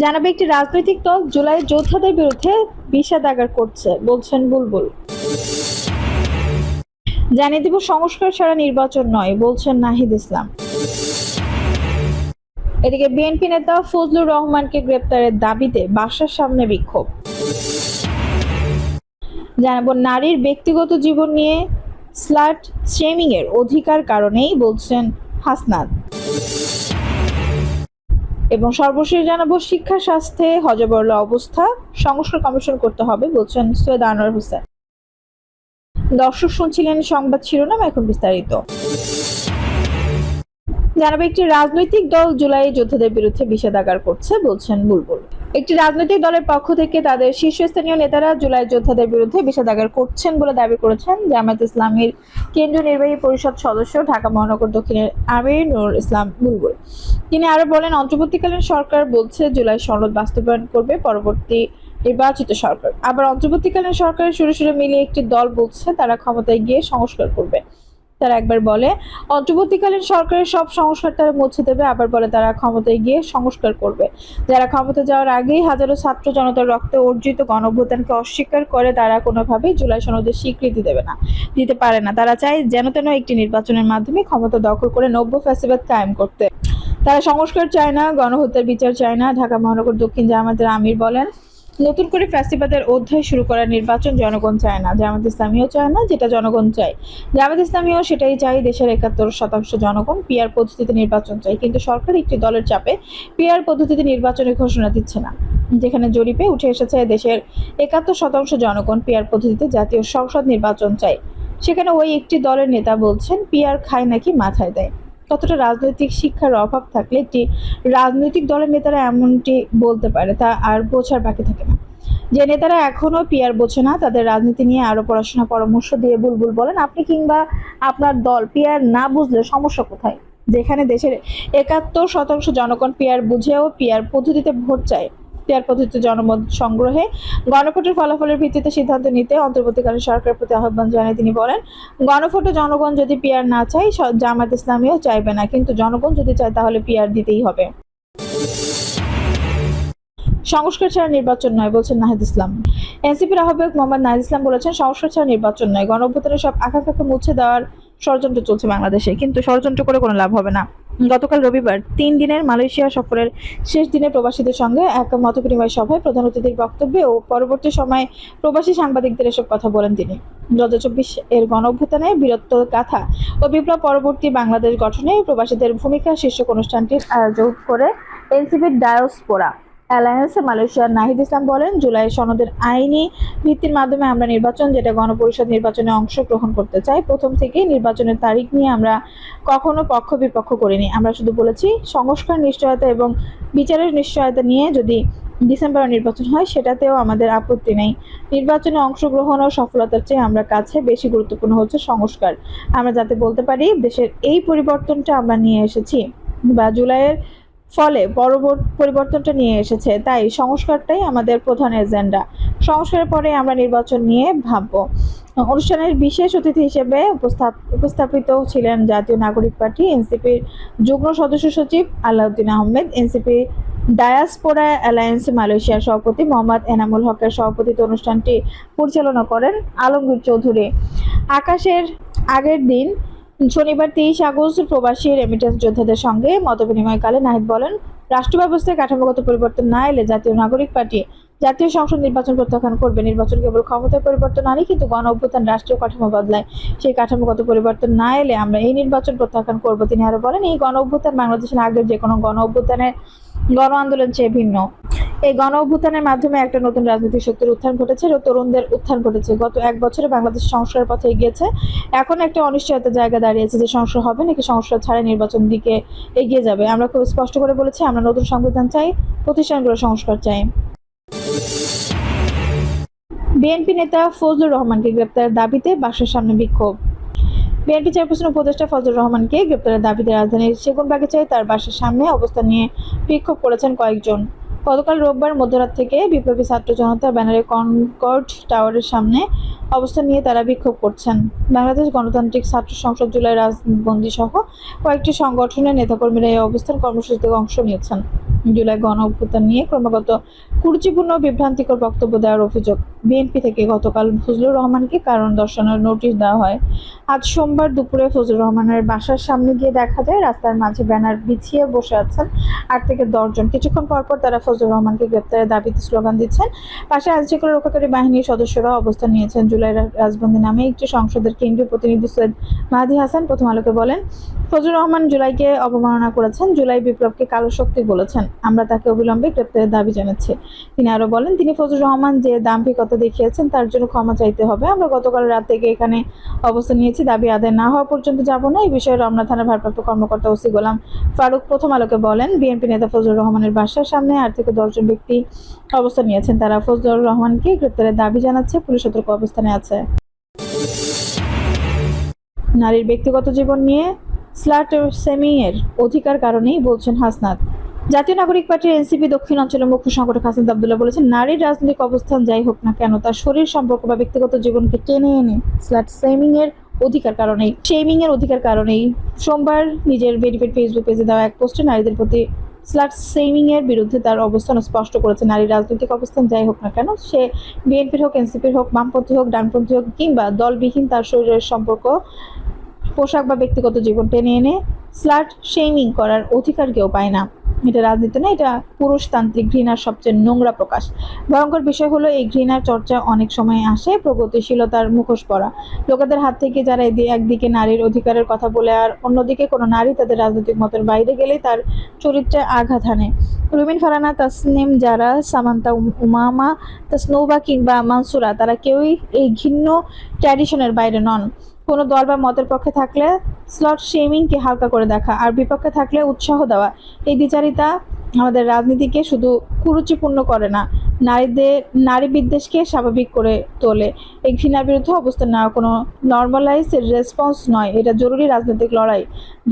জানাবে একটি রাজনৈতিক দল জুলাই যোদ্ধাদের বিরুদ্ধে বিষাদাগার করছে, বলছেন বুলবুল। জানিয়ে দিব সংস্কার ছাড়া নির্বাচন নয়, বলছেন নাহিদ ইসলাম। এদিকে বিএনপি নেতা ফজলুর রহমানকে গ্রেপ্তারের দাবিতে বাসার সামনে বিক্ষোভ। জানাবো নারীর ব্যক্তিগত জীবন নিয়ে স্লাট শেমিং এর অধিকার কারণেই, বলছেন হাসনাত। এবং সর্বশেষ জানাবো শিক্ষা স্বাস্থ্যে হযবরল অবস্থা, সংস্কার কমিশন করতে হবে, বলছেন সৈয়দ আনোয়ার হোসেন। দর্শক শুনছিলেন সংবাদ শিরোনাম, এখন বিস্তারিত। জানাবো একটি রাজনৈতিক দল জুলাই যোদ্ধাদের বিরুদ্ধে বিষেধাগার করছে, বলছেন বুলবুল। একটি রাজনৈতিক দলের পক্ষ থেকে তাদের শীর্ষস্থানীয় নেতারা জুলাই যোদ্ধাদের বিরুদ্ধে বিষেধাগার করছেন বলে দাবি করেছেন জামায়াত ইসলামীর কেন্দ্রীয় নির্বাহী পরিষদ সদস্য ঢাকা মহানগর দক্ষিণের আমির নুরুল ইসলাম বুলবুল। তিনি আরো বলেন, অন্তর্বর্তীকালীন সরকার বলছে জুলাই সনদ বাস্তবায়ন করবে পরবর্তী নির্বাচিত সরকার। আবার অন্তর্বর্তীকালীন সরকারের সুরে সুরে মিলিয়ে একটি দল বলছে তারা ক্ষমতায় গিয়ে সংস্কার করবে। তারা একবার বলে অন্তর্বর্তীকালীন সরকারের সব সংস্কার তারা মুছে দেবে, আবার বলে তারা ক্ষমতায় গিয়ে সংস্কার করবে। যারা ক্ষমতা যাওয়ার আগেই হাজারো ছাত্র জনতার রক্তে অর্জিত গণঅভ্যুত্থানকে অস্বীকার করে তারা কোনোভাবেই জুলাই সনদের স্বীকৃতি দিতে পারে না। তারা চায় যেন তেন একটি নির্বাচনের মাধ্যমে ক্ষমতা দখল করে নব্য ফ্যাসিবাদ কায়েম করতে। তারা সংস্কার চায় না, গণহত্যার বিচার চায় না। ঢাকা মহানগর দক্ষিণ জামায়াতের আমির বলেন, নতুন করে ফ্যাসিবাদের অধ্যায় শুরু করার নির্বাচন জনগণ চায় না, জামায়াত ইসলামীও চায় না। যেটা জনগণ চায় জামায়াত ইসলামীও সেটাই চাই। দেশের ৭১% জনগণ পিআর পদ্ধতিতে নির্বাচন চায়, কিন্তু সরকার একটি দলের চাপে পিআর পদ্ধতিতে নির্বাচনের ঘোষণা দিচ্ছে না। যেখানে জরিপে উঠে এসেছে দেশের ৭১% জনগণ পিআর পদ্ধতিতে জাতীয় সংসদ নির্বাচন চায়, সেখানে ওই একটি দলের নেতা বলছেন পিআর খায় নাকি মাথায় দেয়। কতটা রাজনৈতিক শিক্ষার অভাব থাকলে একটি রাজনৈতিক দলের নেতারা এমনটি বলতে পারে তা আর বোঝার বাকি থাকে না। যে নেতারা এখনো পিআর বোঝে না তাদের রাজনীতি নিয়ে আরো পড়াশোনা পরামর্শ দিয়ে বুলবুল বলেন, আপনি কিংবা আপনার দল পিআর না বুঝলে সমস্যা কোথায়? যেখানে দেশের ৭১% জনগণ পিআর বুঝেও পিআর পদ্ধতিতে ভোট চায়। পিআর পদ্ধতিতে জনমত সংগ্রহে গণভোটের ফলাফলের ভিত্তিতে সিদ্ধান্ত নিতে অন্তর্বর্তীকালীন সরকারের প্রতি আহ্বান জানিয়ে তিনি বলেন, গণভোটে জনগণ যদি পিআর না চায় জামায়াত ইসলামীও চাইবে না, কিন্তু জনগণ যদি চায় তাহলে পিআর দিতেই হবে। সংস্কার ছাড়া নির্বাচন নয়, বলছেন নাহিদ ইসলাম। এনসিপির আহ্বায়ক মোহাম্মদ নাহিদ ইসলাম বলেছেন, সংস্কার ছাড়া নির্বাচন নয়, গণঅভ্যুত্থানের সব আকাঙ্ক্ষাকে মুছে দেওয়ার ষড়যন্ত্র চলছে বাংলাদেশে, কিন্তু ষড়যন্ত্র করে কোনো লাভ হবে না। গতকাল রবিবার ৩ দিনের মালয়েশিয়া সফরের শেষ দিনে প্রবাসীদের সঙ্গে এক মতবিনিময় সভায় প্রধান অতিথির বক্তব্যে ও পরবর্তী সময়ে প্রবাসী সাংবাদিকদের এসব কথা বলেন তিনি। ২০২৪ এর গণঅভ্যুত্থানে বীরত্ব গাথা ও বিপ্লব পরবর্তী বাংলাদেশ গঠনে প্রবাসীদের ভূমিকা শীর্ষক অনুষ্ঠানটির আয়োজন করে এনসিপির ডায়াসপোরা অ্যালায়েন্স মালয়েশিয়ার নাহিদ ইসলাম বলেন, জুলাই সনদের আইনি ভিত্তির মাধ্যমে আমরা নির্বাচন, যেটা গণপরিষদ নির্বাচনে অংশগ্রহণ করতে চাই, প্রথম থেকেই নির্বাচনের তারিখ নিয়ে আমরা কখনো পক্ষ বিপক্ষ করিনি। আমরা শুধু বলেছি সংস্কার নিশ্চয়তা এবং বিচারের নিশ্চয়তা নিয়ে যদি ডিসেম্বরে নির্বাচন হয় সেটাতেও আমাদের আপত্তি নেই। নির্বাচনে অংশগ্রহণ ও সফলতার চেয়ে আমরা কাছে বেশি গুরুত্বপূর্ণ হচ্ছে সংস্কার। আমরা যাতে বলতে পারি দেশের এই পরিবর্তনটা আমরা নিয়ে এসেছি বা জুলাইয়ের ফলে পরিবর্তনটা নিয়ে এসেছে, তাই সংস্কারটাই আমাদের প্রধান এজেন্ডা। সংস্কারের পরে আমরা নির্বাচন নিয়ে ভাবব। অনুষ্ঠানের বিশেষ অতিথি হিসেবে উপস্থাপিত ছিলেন জাতীয় নাগরিক পার্টি এনসিপির যুগ্ম সদস্য সচিব Alauddin Ahmed, NCP diaspora alliance মালয়েশিয়ার সভাপতি মোহাম্মদ এনামুল হকের সভাপতিত্বে অনুষ্ঠানটি পরিচালনা করেন আলমগীর চৌধুরী। আকাশের আগের দিন শনিবার ২৩ আগস্ট প্রবাসী রেমিটেন্স যোদ্ধাদের সঙ্গে মতবিনিময়কালে নাহিদ বলেন, রাষ্ট্র ব্যবস্থায় কাঠামোগত পরিবর্তন না এলে জাতীয় নাগরিক পার্টি জাতীয় সংসদ নির্বাচন প্রত্যাখ্যান করবে। নির্বাচন কেবল ক্ষমতার পরিবর্তন আনে, কিন্তু গণঅভ্যুত্থান রাষ্ট্রীয় কাঠামো বদলায়। সেই কাঠামোগত পরিবর্তন না এলে আমরা এই নির্বাচন প্রত্যাখ্যান করব। তিনি আরো বলেন, এই গণঅভ্যুত্থান বাংলাদেশের আগের যে কোনো গণঅভ্যুত্থানের গণ আন্দোলন চেয়ে ভিন্ন। এই গণঅভ্যুত্থানের মাধ্যমে একটা নতুন রাজনৈতিক শক্তির উত্থান ঘটেছে ও তরুণদের উত্থান ঘটেছে। গত ১ বছরে বাংলাদেশ সংস্কারের পথে এগিয়েছে। এখন একটা অনিশ্চয়তার জায়গা দাঁড়িয়েছে যে সংস্কার হবে নাকি সংস্কার ছাড়া নির্বাচন দিকে এগিয়ে যাবে। আমরা খুব স্পষ্ট করে বলেছি, আমরা নতুন সংবিধান চাই, প্রতিষ্ঠানগুলো সংস্কার চাই। বিএনপি নেতা ফজলুর রহমানকে গ্রেপ্তারের দাবিতে বাসার সামনে বিক্ষোভ। বিএনপি চেয়ারপারসন উপদেষ্টা ফজলুর রহমানকে গ্রেপ্তারের দাবিতে রাজধানীর সেগুনবাগিচায় তার বাসার সামনে অবস্থান নিয়ে বিক্ষোভ করেছেন কয়েকজন। গতকাল রোববার মধ্যরাত থেকে বিপ্লবী ছাত্র জনতার ব্যানারে কনকর্ড টাওয়ারের সামনে অবস্থান নিয়ে তারা বিক্ষোভ করছেন। বাংলাদেশ গণতান্ত্রিক ছাত্র সংসদ, জুলাই রাজবন্দী সহ কয়েকটি সংগঠনের নেতাকর্মীরা এই অবস্থান কর্মসূচিতে অংশ নিয়েছেন। জুলাই গণ অভ্যুত্থান নিয়ে ক্রমাগত কুরুচিপূর্ণ বিভ্রান্তিকর বক্তব্য দেওয়ার অভিযোগ। বিএনপি থেকে গতকাল ফজলুর রহমানকে কারণ দর্শানোর নোটিশ দেওয়া হয়। আজ সোমবার দুপুরে ফজলুর রহমানের বাসার সামনে গিয়ে দেখা যায় রাস্তার মাঝে ব্যানার বিছিয়ে বসে আছেন 8 থেকে 10 জন। কিছুক্ষণ পরপর তারা ফজলুর রহমানকে গ্রেপ্তারের দাবিতে স্লোগান দিচ্ছেন। পাশে আইনশৃঙ্খলা রক্ষাকারী বাহিনীর সদস্যরা অবস্থান নিয়েছেন। জুলাই রাজবন্দী নামে একটি সংসদের কেন্দ্রীয় প্রতিনিধি সৈয়দ মাহদী হাসান প্রথম আলোকে বলেন, ফজলুর রহমান জুলাইকে অবমাননা করেছেন, জুলাই বিপ্লবকে কালো শক্তি বলেছেন। আমরা তাকে অবিলম্বে গ্রেপ্তারের দাবি জানাচ্ছি। তিনি আরো বলেন, তিনি ফজলুর রহমান যে দাম্ভিকতা দেখিয়েছেন তার জন্য ক্ষমা চাইতে হবে। আমরা গতকাল রাত থেকে এখানে অবস্থান নিয়েছি, দাবি আদায় না হওয়া পর্যন্ত যাব না। এই বিষয়ে রমনা থানার ভারপ্রাপ্ত কর্মকর্তা ওসি গোলাম ফারুক প্রথম আলোকে বলেন, বিএনপি নেতা ফজলুর রহমানের বাসার সামনে 8 থেকে 10 জন ব্যক্তি অবস্থান নিয়েছেন। তারা ফজলুর রহমানকে গ্রেপ্তারের দাবি জানাচ্ছে। পুলিশ সতর্ক অবস্থানে আছে। নারীর ব্যক্তিগত জীবন নিয়ে স্লাট সেমিংয়ের অধিকার কারণেই বলছেন হাসনাত। জাতীয় নাগরিক পার্টির এনসিপি দক্ষিণ অঞ্চলের মুখ্য সংগঠক হাসনাত আব্দুল্লাহ বলেছেন, নারীর রাজনৈতিক অবস্থান যাই হোক না কেন, তার শরীর সম্পর্ক বা ব্যক্তিগত জীবনকে টেনে এনে স্লাট সেমিংয়ের অধিকার কারণেই সোমবার নিজের ভেরিফাইড ফেসবুক পেজে দেওয়া এক পোস্টে নারীদের প্রতি স্লাট সেমিংয়ের বিরুদ্ধে তার অবস্থান স্পষ্ট করেছে। নারীর রাজনৈতিক অবস্থান যাই হোক না কেন, সে বিএনপির হোক, এনসিপির হোক, বামপন্থী হোক, ডানপন্থী হোক কিংবা দলবিহীন, তার শরীরের সম্পর্ক, পোশাক বা ব্যক্তিগত জীবন টেনে এনে স্লাট শেমিং করার অধিকার কেউ পায় না। এটা রাজনীতি না, এটা পুরুষতান্ত্রিক ঘৃণার সবচেয়ে নোংরা প্রকাশ। ভয়ঙ্কর বিষয় হলো, এই ঘৃণার চর্চা অনেক সময় আসে প্রগতিশীলতার মুখোশ পরা লোকেদের হাত থেকে, যারা একদিকে নারীর অধিকারের কথা বলে আর অন্যদিকে কোনো নারী তাদের রাজনৈতিক মতের বাইরে গেলেই তার চরিত্রে আঘাত হানে। রুমিন ফারহানা, তাসনিম জারা, সামান্তা, উমামা, তাসনৌবা কিংবা মানসুরা, তারা কেউই এই ঘৃণ্য ট্র্যাডিশনের বাইরে নন। কোনো দল বা মতের পক্ষে থাকলে স্লট শেমিংকে হালকা করে দেখা আর বিপক্ষে থাকলে উৎসাহ দেওয়া, এই দ্বিচারিতা আমাদের রাজনীতিকে শুধু কুরুচিপূর্ণ করে না, নারী বিদ্বেষকে স্বাভাবিক করে তোলে। এই ঘৃণার বিরুদ্ধে অবস্থান নেওয়া কোনো নর্মালাইজ রেসপন্স নয়, এটা জরুরি রাজনৈতিক লড়াই।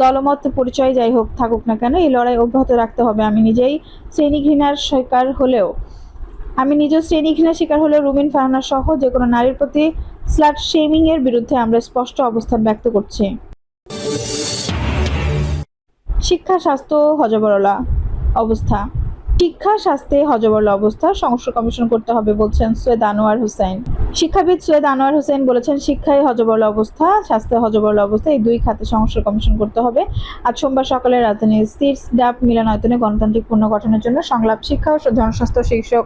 দলমত পরিচয় যাই হোক থাকুক না কেন, এই লড়াই অব্যাহত রাখতে হবে। আমি নিজেও শ্রেণী ঘৃণার শিকার হলেও রুমিন ফারহানা সহ যে কোনো নারীর প্রতি স্লাট শেমিং এর বিরুদ্ধে আমরা স্পষ্ট অবস্থান ব্যক্ত করছি। শিক্ষা, স্বাস্থ্য, হযবরল অবস্থা। শিক্ষা, স্বাস্থ্যে হযবরল অবস্থা সংস্কার কমিশন করতে হবে বলছেন সৈয়দ আনোয়ার হোসেন। শিক্ষাবিদ সৈয়দ আনোয়ার হোসেন বলেছেন, শিক্ষায় হযবরল অবস্থা, স্বাস্থ্যে হযবরল অবস্থা, এই দুই খাতে সংস্কার কমিশন করতে হবে। আজ সোমবার সকালে রাজধানীর স্টিরডাপ মিলনায়তনে গণতান্ত্রিক পুনর্গঠনের জন্য সংলাপ, শিক্ষা ও জনস্বাস্থ্য শীর্ষক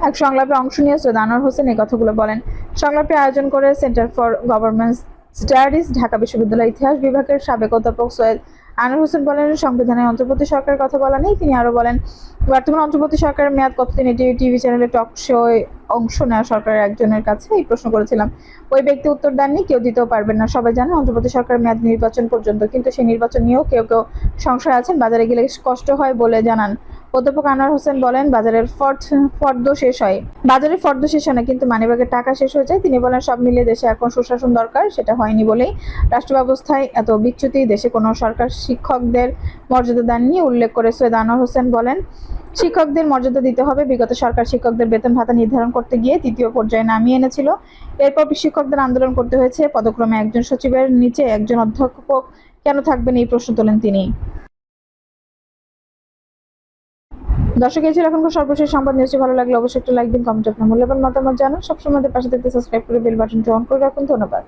এক সংলাপে অংশ নিয়ে সৈয়দ আনোয়ার হোসেন এই কথাগুলো বলেন। সংলাপটি আয়োজন করে centre for government studies, Dhaka বিশ্ববিদ্যালয় ইতিহাস বিভাগের সাবেক অধ্যাপক সৈয়দ আনোয়ার হোসেন বলেন, সংবিধানে অন্তর্বর্তী সরকারের কথা বলা নেই। তিনি আরো বলেন, বর্তমান অন্তর্বর্তী সরকারের মেয়াদ কতদিন, এটি টিভি চ্যানেলে টক শোয় অংশ নেওয়া সরকারের একজনের কাছে এই প্রশ্ন করেছিলাম। ওই ব্যক্তি উত্তর দেননি, কেউ দিতেও পারবেন না। সবাই জানেন অন্তর্বর্তী সরকারের মেয়াদ নির্বাচন পর্যন্ত, কিন্তু সেই নির্বাচন নিয়েও কেউ কেউ সংশয় আছেন, বাজারে গেলে কষ্ট হয় বলে জানান। অধ্যাপক আনোয়ার হোসেন বলেন, বাজারের ফর্দ শেষ হয় না, কিন্তু মানিব্যাগের টাকা শেষ হয়ে যায়। তিনি বলেন, সব মিলিয়ে দেশে এখন সুশাসন দরকার, সেটা হয়নি বলেই রাষ্ট্র ব্যবস্থায় এত বিচ্যুতি। দেশে কোনো সরকার শিক্ষকদের মর্যাদা দেননি। উল্লেখ করে সৈয়দ আনোয়ার হোসেন বলেন, শিক্ষকদের মর্যাদা দিতে হবে। বিগত সরকার শিক্ষকদের বেতন ভাতা নির্ধারণ করতে গিয়ে 3য় পর্যায়ে নামিয়ে এনেছিল। এরপর শিক্ষকদের আন্দোলন করতে হয়েছে। পদক্রমে একজন সচিবের নিচে একজন অধ্যাপক কেন থাকবেন, এই প্রশ্ন তোলেন তিনি। দর্শক, এই ছিল এখনকার সর্বশেষ সংবাদ। নিউজটি ভালো লাগলে অবশ্যই একটা লাইক দিন, কমেন্ট আপনার মূল্যবান মতামত জানান। সবসময় আমাদের পাশে থাকতে সাবস্ক্রাইব করে বেল বাটনটি অন করে রাখুন। ধন্যবাদ।